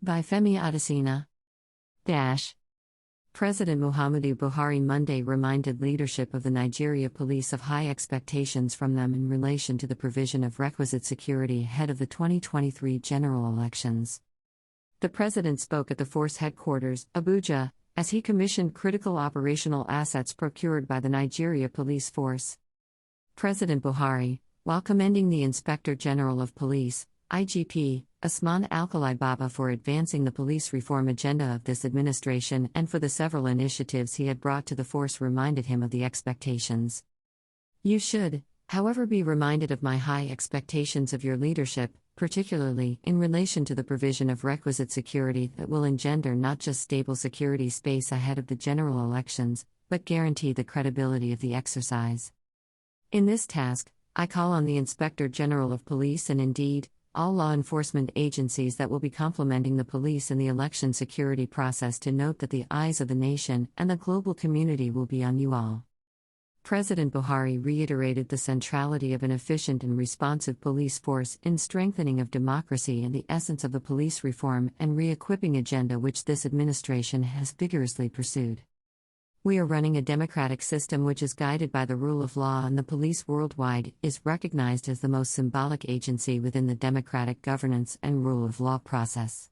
By Femi Adesina. President Muhammadu Buhari Monday reminded leadership of the Nigeria police of high expectations from them in relation to the provision of requisite security ahead of the 2023 general elections. The president spoke at the force headquarters, Abuja, as he commissioned critical operational assets procured by the Nigeria Police Force. President Buhari, while commending the Inspector General of Police, IGP, Usman Alkali Baba for advancing the police reform agenda of this administration and for the several initiatives he had brought to the force, reminded him of the expectations. You should, however, be reminded of my high expectations of your leadership, particularly in relation to the provision of requisite security that will engender not just stable security space ahead of the general elections, but guarantee the credibility of the exercise. In this task, I call on the Inspector General of Police and indeed, all law enforcement agencies that will be complementing the police in the election security process to note that the eyes of the nation and the global community will be on you all. President Buhari reiterated the centrality of an efficient and responsive police force in strengthening of democracy and the essence of the police reform and re-equipping agenda which this administration has vigorously pursued. We are running a democratic system which is guided by the rule of law, and the police worldwide is recognized as the most symbolic agency within the democratic governance and rule of law process.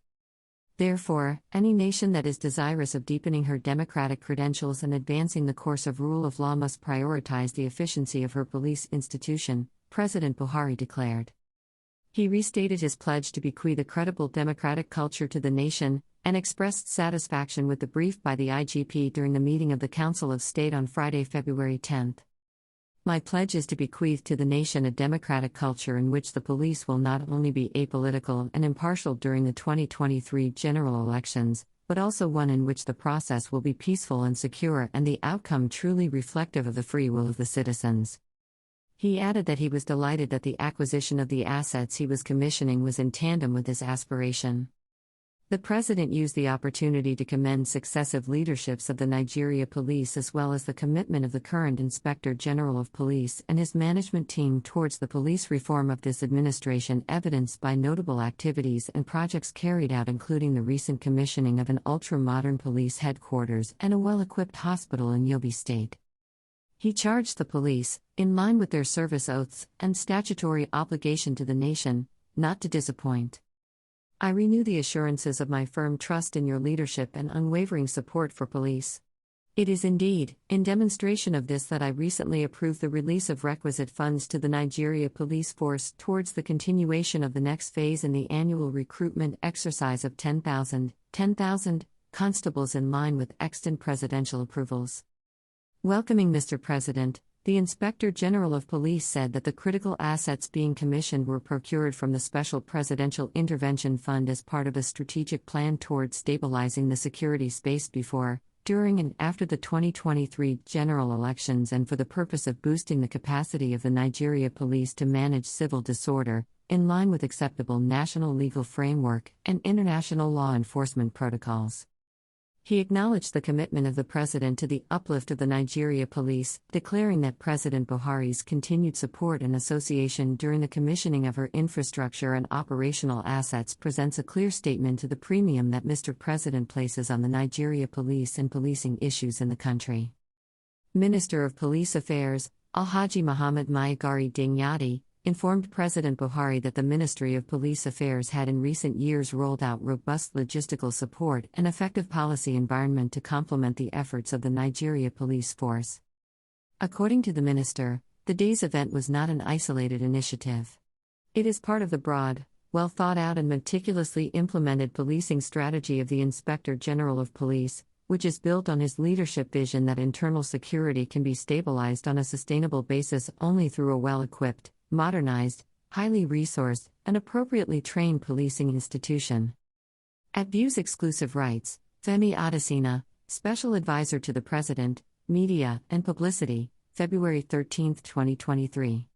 Therefore, any nation that is desirous of deepening her democratic credentials and advancing the course of rule of law must prioritize the efficiency of her police institution, President Buhari declared. He restated his pledge to bequeath a credible democratic culture to the nation, and expressed satisfaction with the brief by the IGP during the meeting of the Council of State on Friday, February 10. My pledge is to bequeath to the nation a democratic culture in which the police will not only be apolitical and impartial during the 2023 general elections, but also one in which the process will be peaceful and secure and the outcome truly reflective of the free will of the citizens. He added that he was delighted that the acquisition of the assets he was commissioning was in tandem with his aspiration. The president used the opportunity to commend successive leaderships of the Nigeria Police as well as the commitment of the current Inspector General of Police and his management team towards the police reform of this administration, evidenced by notable activities and projects carried out, including the recent commissioning of an ultra-modern police headquarters and a well-equipped hospital in Yobe State. He charged the police, in line with their service oaths and statutory obligation to the nation, not to disappoint. I renew the assurances of my firm trust in your leadership and unwavering support for police. It is indeed, in demonstration of this, that I recently approved the release of requisite funds to the Nigeria Police Force towards the continuation of the next phase in the annual recruitment exercise of 10,000 constables in line with extant presidential approvals. Welcoming Mr. President, the Inspector General of Police said that the critical assets being commissioned were procured from the Special Presidential Intervention Fund as part of a strategic plan towards stabilizing the security space before, during and after the 2023 general elections, and for the purpose of boosting the capacity of the Nigeria Police to manage civil disorder, in line with acceptable national legal framework and international law enforcement protocols. He acknowledged the commitment of the president to the uplift of the Nigeria Police, declaring that President Buhari's continued support and association during the commissioning of her infrastructure and operational assets presents a clear statement to the premium that Mr. President places on the Nigeria Police and policing issues in the country. Minister of Police Affairs, Alhaji Muhammad Maigari Dingyadi, informed President Buhari that the Ministry of Police Affairs had in recent years rolled out robust logistical support and effective policy environment to complement the efforts of the Nigeria Police Force. According to the minister, the day's event was not an isolated initiative. It is part of the broad, well thought out and meticulously implemented policing strategy of the Inspector General of Police, which is built on his leadership vision that internal security can be stabilized on a sustainable basis only through a well-equipped, modernized, highly resourced, and appropriately trained policing institution. At View's exclusive rights, Femi Adesina, Special Advisor to the President, Media and Publicity, February 13, 2023.